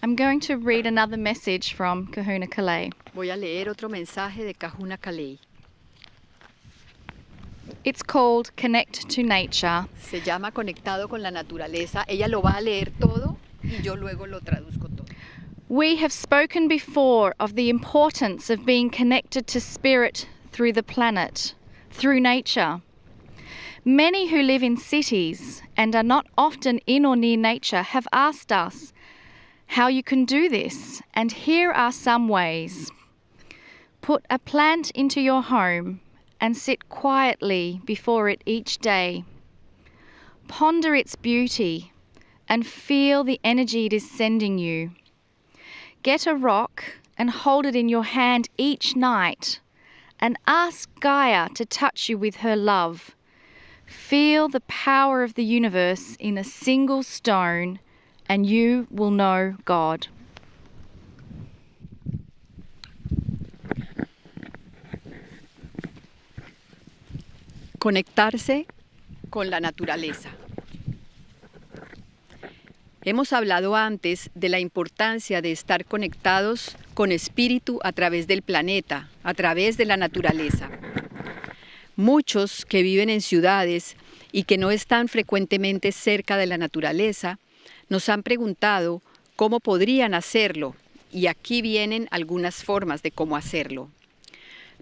I'm going to read another message from Kahuna Kalei. Voy a leer otro mensaje de Kahuna Kalei. It's called Connect to Nature. Se llama Conectado con la Naturaleza. Ella lo va a leer todo y yo luego lo traduzco todo. We have spoken before of the importance of being connected to spirit through the planet, through nature. Many who live in cities and are not often in or near nature have asked us how you can do this, and here are some ways. Put a plant into your home and sit quietly before it each day. Ponder its beauty and feel the energy it is sending you. Get a rock and hold it in your hand each night and ask Gaia to touch you with her love. Feel the power of the universe in a single stone and you will know God. Conectarse con la naturaleza. Hemos hablado antes de la importancia de estar conectados con espíritu a través del planeta, a través de la naturaleza. Muchos que viven en ciudades y que no están frecuentemente cerca de la naturaleza, nos han preguntado cómo podrían hacerlo, y aquí vienen algunas formas de cómo hacerlo.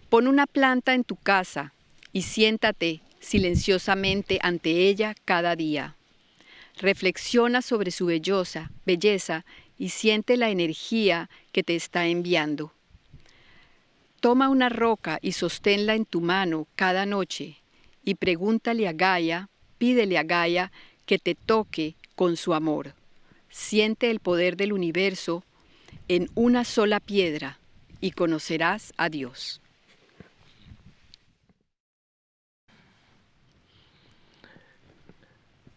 Pon una planta en tu casa y siéntate silenciosamente ante ella cada día. Reflexiona sobre su belleza y siente la energía que te está enviando. Toma una roca y sosténla en tu mano cada noche y pídele a Gaia que te toque con su amor. Siente el poder del universo en una sola piedra y conocerás a Dios.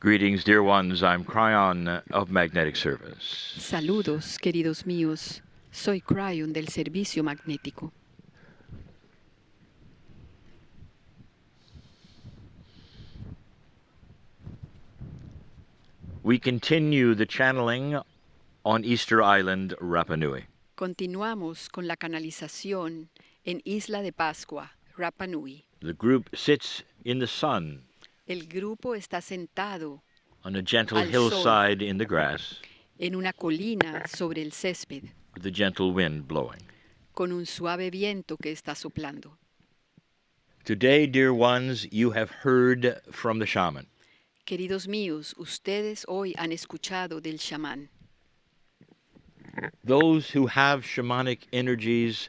Greetings, dear ones. I'm Kryon of Magnetic Service. Saludos, queridos míos. Soy Kryon del Servicio Magnético. We continue the channeling on Easter Island, Rapa Nui. Continuamos con la canalización en Isla de Pascua, Rapa Nui. The group sits in the sun El grupo está sentado on a gentle al hillside sol, in the grass, en una colina sobre el césped, with the gentle wind blowing. con un suave viento que está soplando. Today, dear ones, you have heard from the shaman. Queridos míos, ustedes hoy han escuchado del chamán. Those who have shamanic energies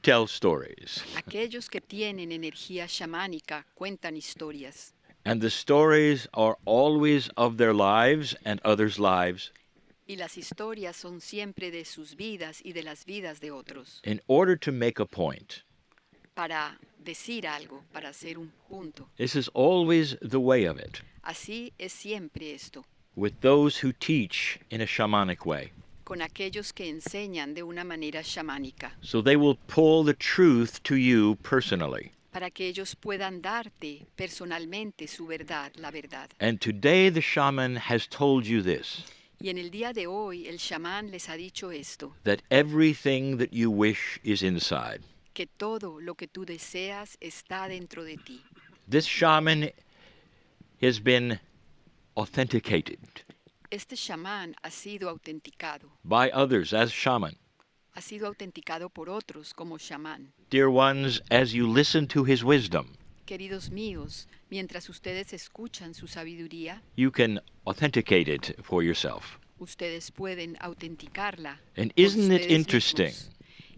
tell stories. Aquellos que tienen energía chamánica cuentan historias. And the stories are always of their lives and others' lives. Y las historias son siempre de sus vidas y de las vidas de otros. In order to make a point. Para decir algo, para hacer un punto. This is always the way of it. Así es siempre esto. With those who teach in a shamanic way. Con aquellos que enseñan de una manera chamánica. So they will pull the truth to you personally. Para que ellos puedan darte personalmente su verdad, la verdad. And today the shaman has told you this. Y en el día de hoy el chamán les ha dicho esto. That everything that you wish is inside. Que todo lo que tú deseas está dentro de ti. This shaman has been authenticated. Este chamán ha sido autenticado. By others as shaman. Ha sido autenticado por otros como chamán. Dear ones, as you listen to his wisdom, queridos míos, mientras ustedes escuchan su sabiduría, you can authenticate it for yourself. Ustedes pueden autenticarla. And isn't it interesting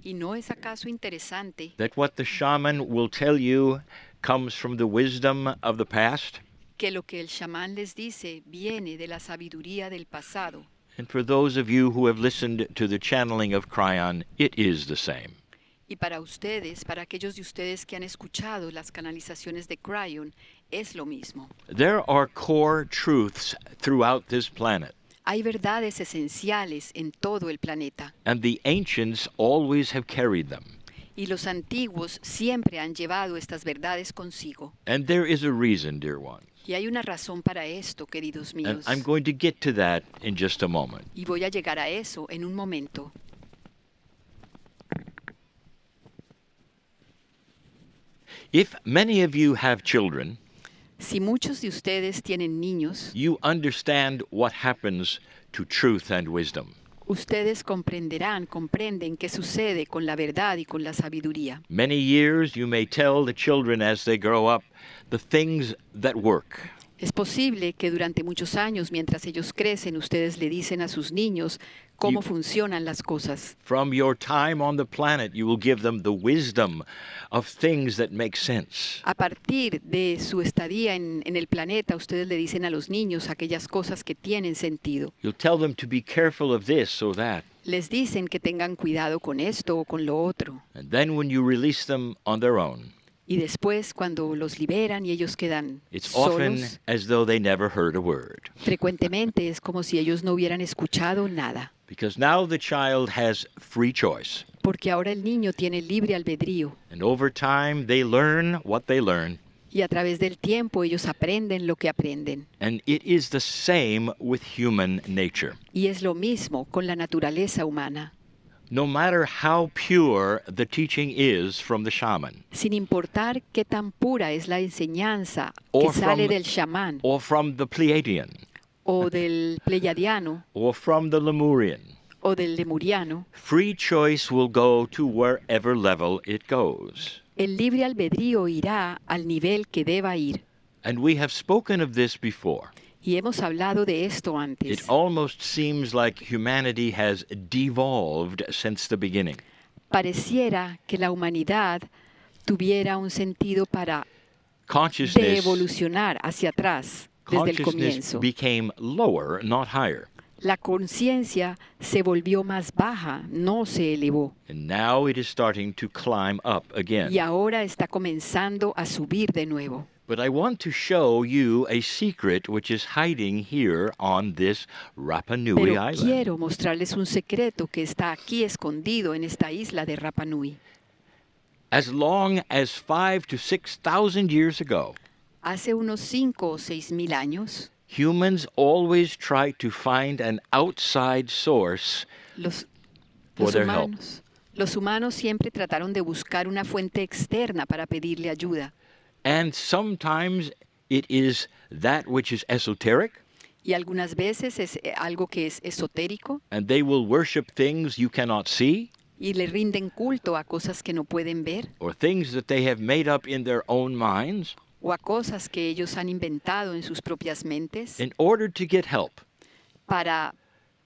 ¿Y no es acaso interesante that what the shaman will tell you comes from the wisdom of the past? Que lo que el chamán les dice viene de la sabiduría del pasado. And for those of you who have listened to the channeling of Kryon, it is the same. Y para ustedes, para aquellos de ustedes que han escuchado las canalizaciones de Kryon, es lo mismo. There are core truths throughout this planet. Hay verdades esenciales en todo el planeta. And the ancients always have carried them. Y los antiguos siempre han llevado estas verdades consigo. And there is a reason, dear ones. Y hay una razón para esto, queridos And míos. I'm going to get to that in just a moment. Y voy a llegar a eso en un momento. If many of you have children, Si muchos de ustedes tienen niños, you understand what happens to truth and wisdom. ustedes comprenden qué sucede con la verdad y con la sabiduría. Many years you may tell the children as they grow up the things that work. Es posible que durante muchos años, mientras ellos crecen, ustedes le dicen a sus niños cómo funcionan las cosas. From your time on the planet, you will give them the wisdom of things that make sense. A partir de su estadía en el planeta, ustedes le dicen a los niños aquellas cosas que tienen sentido. You'll tell them to be careful of this or that. Les dicen que tengan cuidado con esto o con lo otro. And then when you release them on their own, Y después, cuando los liberan y ellos quedan it's often solos, as though they never heard a word. frecuentemente es como si ellos no hubieran escuchado nada. Because now the child has free choice. Porque ahora el niño tiene libre albedrío. And over time, they learn what they learn. Y a través del tiempo ellos aprenden lo que aprenden. And it is the same with human nature. Y es lo mismo con la naturaleza humana. No matter how pure the teaching is from the shaman, Sin importar qué tan pura es la enseñanza Or que sale from- del chamán or from the Pleiadian, o del pleiadiano or from the Lemurian, o del lemuriano, free choice will go to wherever level it goes. el libre albedrío irá al nivel que deba ir. And we have spoken of this before. Y hemos hablado de esto It antes. almost seems like humanity has devolved since the beginning. Pareciera que la humanidad tuviera un sentido para de Consciousness, evolucionar hacia atrás desde el consciousness comienzo. became lower, not higher. La conciencia se volvió más baja, no se elevó. And now it is starting to climb up again. Y ahora está comenzando a subir de nuevo. But I want to show you a secret which is hiding here on this Rapa Nui Pero island. quiero mostrarles un secreto que está aquí escondido en esta isla de Rapa Nui. As long as 5,000 to 6,000 years ago, Hace unos 5 o 6 mil años, humans always try to find an outside source los, For los their help. los humanos siempre trataron de buscar una fuente externa para pedirle ayuda. And sometimes it is that which is esoteric, Y algunas veces es algo que es esotérico and they will worship things you cannot see, y le rinden culto a cosas que no pueden ver or things that they have made up in their own minds, o a cosas que ellos han inventado en sus propias mentes in order to get help. para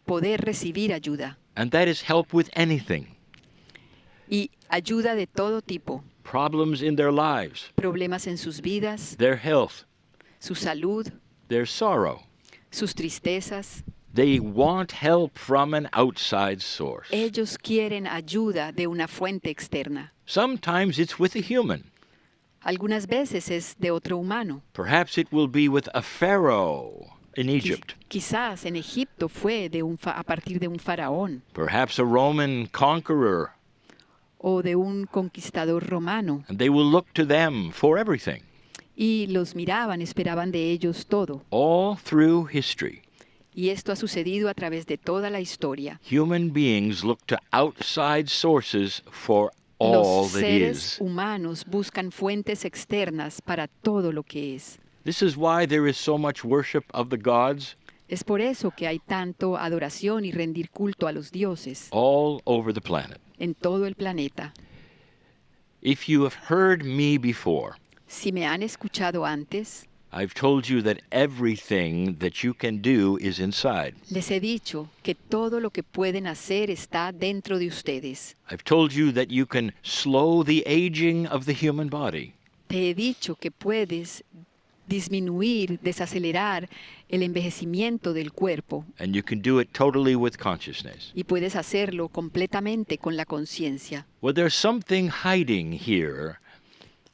poder recibir ayuda. And that is help with anything. Y ayuda de todo tipo, Problems in their lives, problemas en sus vidas, their health, su salud, their sorrow. sus tristezas. They want help from an outside source. Ellos quieren ayuda de una fuente externa. Sometimes it's with a human. Algunas veces es de otro humano. Perhaps it will be with a pharaoh in Egypt. Quizás en Egipto fue a partir de un faraón Perhaps a Roman conqueror. o de un conquistador romano. And they will look to them for everything. Y los miraban, esperaban de ellos todo. All through history, Y esto ha sucedido a través de toda la historia. human beings look to outside sources for all Los that seres is. humanos buscan fuentes externas para todo lo que es. This is why there is so much worship of the gods Es por eso que hay tanto adoración y rendir culto a los dioses all over the planet. en todo el planeta. If you have heard me before, Si me han escuchado antes, I've told you that everything that you can do is inside. les he dicho que todo lo que pueden hacer está dentro de ustedes. I've told you that you can slow the aging of the human body. Te he dicho que puedes disminuir, desacelerar el envejecimiento del cuerpo And you can do it totally with consciousness. y puedes hacerlo completamente con la conciencia. Well, there's something hiding here,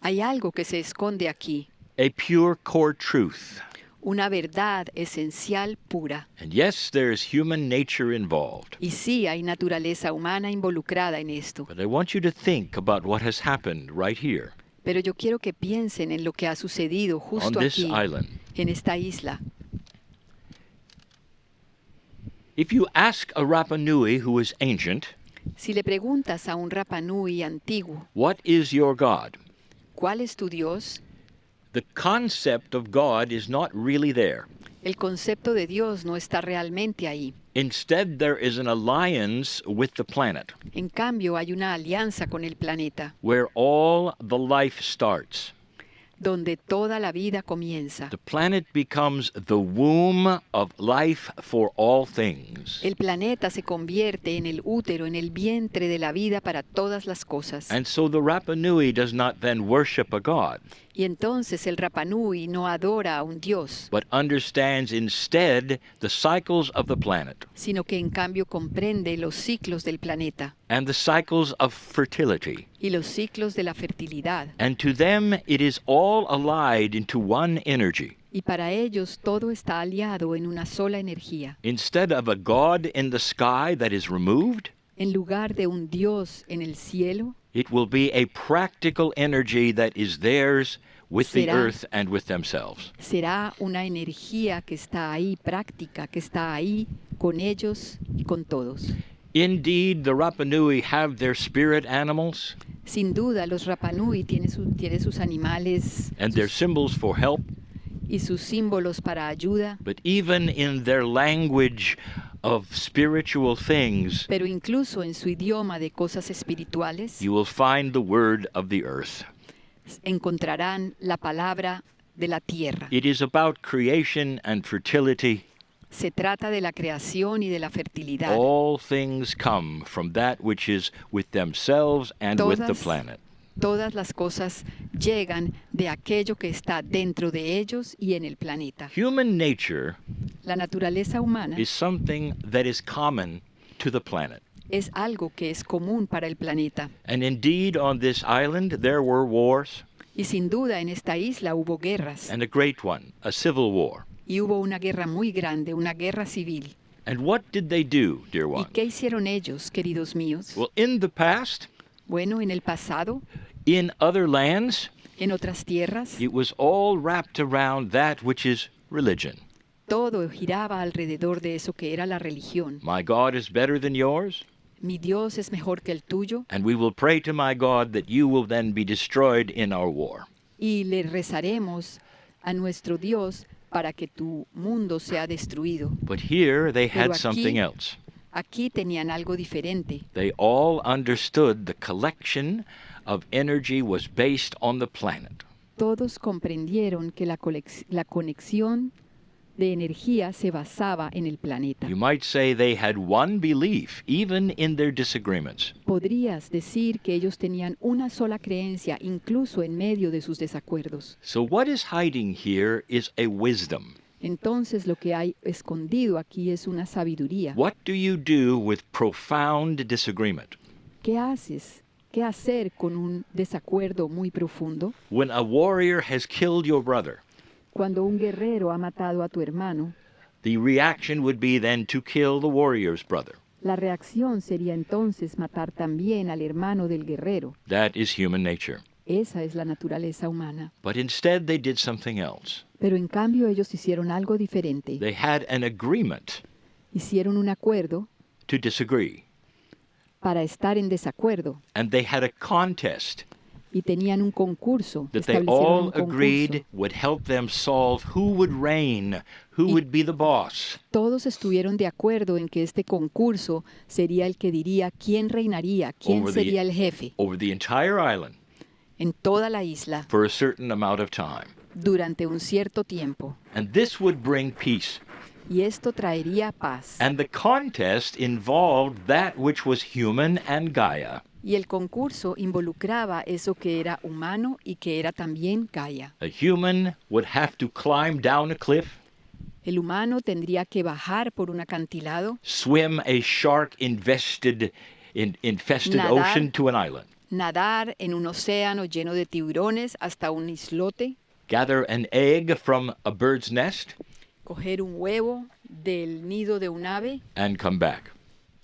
Hay algo que se esconde aquí, a pure core truth. una verdad esencial pura. And yes, there's human nature involved. Y sí, hay naturaleza humana involucrada en esto. But I want you to think about what has happened right here Pero yo quiero que piensen en lo que ha sucedido on justo this aquí, island. en esta isla. If you ask a Rapa Nui who is ancient, Si le preguntas a un Rapa Nui antiguo, what is your God? ¿cuál es tu Dios? The concept of God is not really there. El concepto de Dios no está realmente ahí. Instead, there is an alliance with the planet En cambio, hay una alianza con el planeta, where all the life starts. donde toda la vida comienza. The planet becomes the womb of life for all things. El planeta se convierte en el útero, en el vientre de la vida para todas las cosas. And so the Rapa Nui does not then worship a god, Y entonces el Rapa Nui no adora a un Dios, but understands instead the cycles of the planet sino que en cambio comprende los ciclos del planeta and the cycles of fertility. y los ciclos de la fertilidad. And to them it is all allied into one energy. Y para ellos todo está aliado en una sola energía. Instead of a god in the sky that is removed, En lugar de un Dios en el cielo, it will be a practical energy that is theirs with the Será- earth and with themselves. será una energía que está ahí, práctica, que está ahí con ellos y con todos. Indeed, the Rapa Nui have their spirit animals Sin duda, los Rapa Nui tienen sus animales and their symbols for help, y sus símbolos para ayuda, but even in their language of spiritual things, pero incluso en su idioma de cosas espirituales you will find the word of the earth. encontrarán la palabra de la tierra. It is about creation and fertility. Se trata de la creación y de la fertilidad. All things come from that which is with themselves and with the Todas- planet. Todas las cosas llegan de aquello que está dentro de ellos y en el planeta. Human nature La naturaleza humana is something that is common to the planet. es algo que es común para el planeta. And indeed, on this island, there were wars, Y sin duda en esta isla hubo guerras. and a great one, a civil war. Y hubo una guerra muy grande, una guerra civil. And what did they do, dear ¿Y one? qué hicieron ellos, queridos míos? Well, in the past, Bueno, en el pasado, in other lands, en otras tierras, it was all wrapped around that which is religion. todo giraba alrededor de eso que era la religión. My God is better than yours, Mi Dios es mejor que el tuyo and we will pray to my God that you will then be destroyed in our war. y le rezaremos a nuestro Dios para que tu mundo sea destruido. But here they Pero had something aquí- else. Aquí tenían algo diferente. They all understood the collection of energy was based on the planet. Todos comprendieron que la conexión de energía se basaba en el planeta. You might say they had one belief, even in their disagreements. Podrías decir que ellos tenían una sola creencia, incluso en medio de sus desacuerdos. So what is hiding here is a wisdom. Entonces lo que hay escondido aquí es una sabiduría. What do you do with profound disagreement? ¿Qué haces? ¿Qué hacer con un desacuerdo muy profundo? When a warrior has killed your brother, Cuando un guerrero ha matado a tu hermano, the reaction would be then to kill the warrior's brother. la reacción sería entonces matar también al hermano del guerrero. That is human nature. Esa es la naturaleza humana. But instead they did something else. Pero en cambio ellos hicieron algo diferente. They had an agreement Hicieron un acuerdo to disagree. para estar en desacuerdo And they had a contest y tenían un concurso. that they Establecieron all un concurso. agreed would help them solve who would reign, who would be the boss. Todos estuvieron de acuerdo en que este concurso sería el que diría quién reinaría, quién Over the- sería el jefe over the entire island en toda la isla for a certain amount of time. durante un cierto tiempo. And this would bring peace. Y esto traería paz. And the contest involved that which was human and Gaia. Y el concurso involucraba eso que era humano y que era también Gaia. A human would have to climb down a cliff, El humano tendría que bajar por un acantilado, swim a infested Nadar. ocean to an island, nadar en un océano lleno de tiburones hasta un islote, gather an egg from a bird's nest, coger un huevo del nido de un ave and come back.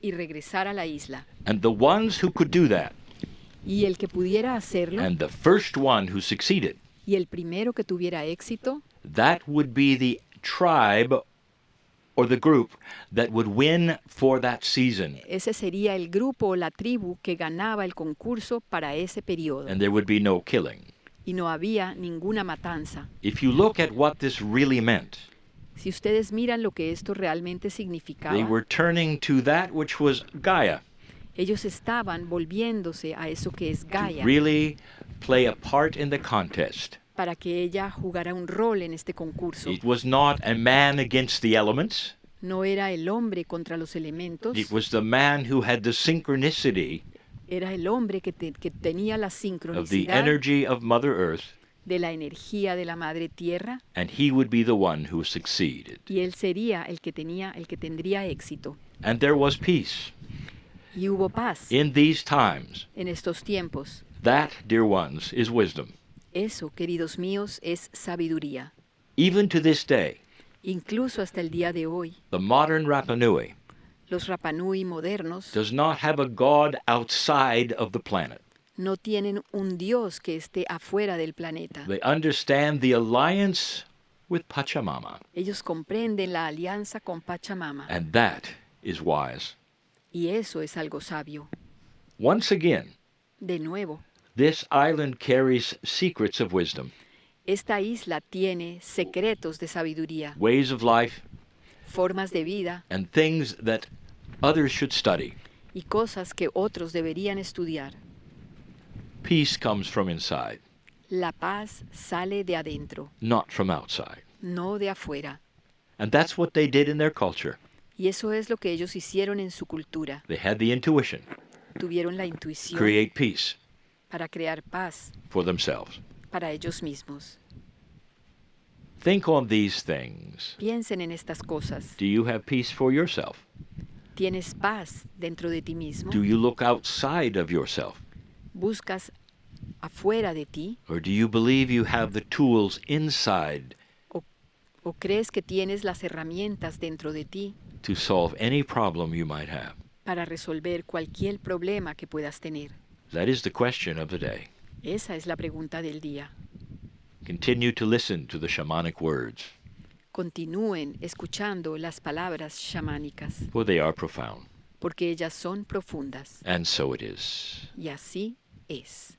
y regresar a la isla. And the ones who could do that, Y el que pudiera hacerlo and the first one who succeeded, y el primero que tuviera éxito, that would be the tribe or the group that would win for that season. Ese sería el grupo o la tribu que ganaba el concurso para ese periodo. And there would be no killing. Y no había ninguna matanza. If you look at what this really meant, Si ustedes miran lo que esto realmente they significaba, were turning to that which was Gaia ellos estaban volviéndose a eso que es to Gaia, really play a part in the contest. para que ella jugara un rol en este concurso. It was not a man against the elements. No era el hombre contra los elementos, It was the man who had the synchronicity era el hombre que tenía la of the sincronicidad energy of Mother Earth, de la energía de la Madre Tierra, and he would be the one who succeeded. y él sería el que tendría éxito. And there was peace Y hubo paz in these times. en estos tiempos. That, dear ones, is wisdom. Eso, queridos míos, es sabiduría. Even to this day, Incluso hasta el día de hoy, the modern Rapa Nui los Rapa Nui modernos does not have a God outside of the planet. no tienen un Dios que esté afuera del planeta. They understand the alliance with Pachamama, Ellos comprenden la alianza con Pachamama, and that is wise. y eso es algo sabio. Once again, De nuevo, this island carries secrets of wisdom, esta isla tiene secretos de sabiduría, ways of life, formas de vida and things that others should study. y cosas que otros deberían estudiar. Peace comes from inside, La paz sale de adentro, not from outside. no de afuera. And that's what they did in their culture. Y eso es lo que ellos hicieron en su cultura. They had the intuition, Tuvieron la intuición create peace para crear paz for themselves. para ellos mismos. Think on these things. Piensen en estas cosas. Do you have peace for yourself? ¿Tienes paz dentro de ti mismo? Do you look outside of yourself? ¿Buscas afuera de ti? Or do you believe you have the tools inside ¿O crees que tienes las herramientas dentro de ti to solve any problem you might have? para resolver cualquier problema que puedas tener? That is the question of the day. Esa es la pregunta del día. Continue to listen to the shamanic words, Continúen escuchando las palabras chamánicas, for they are profound. porque ellas son profundas. And so it is. Y así es.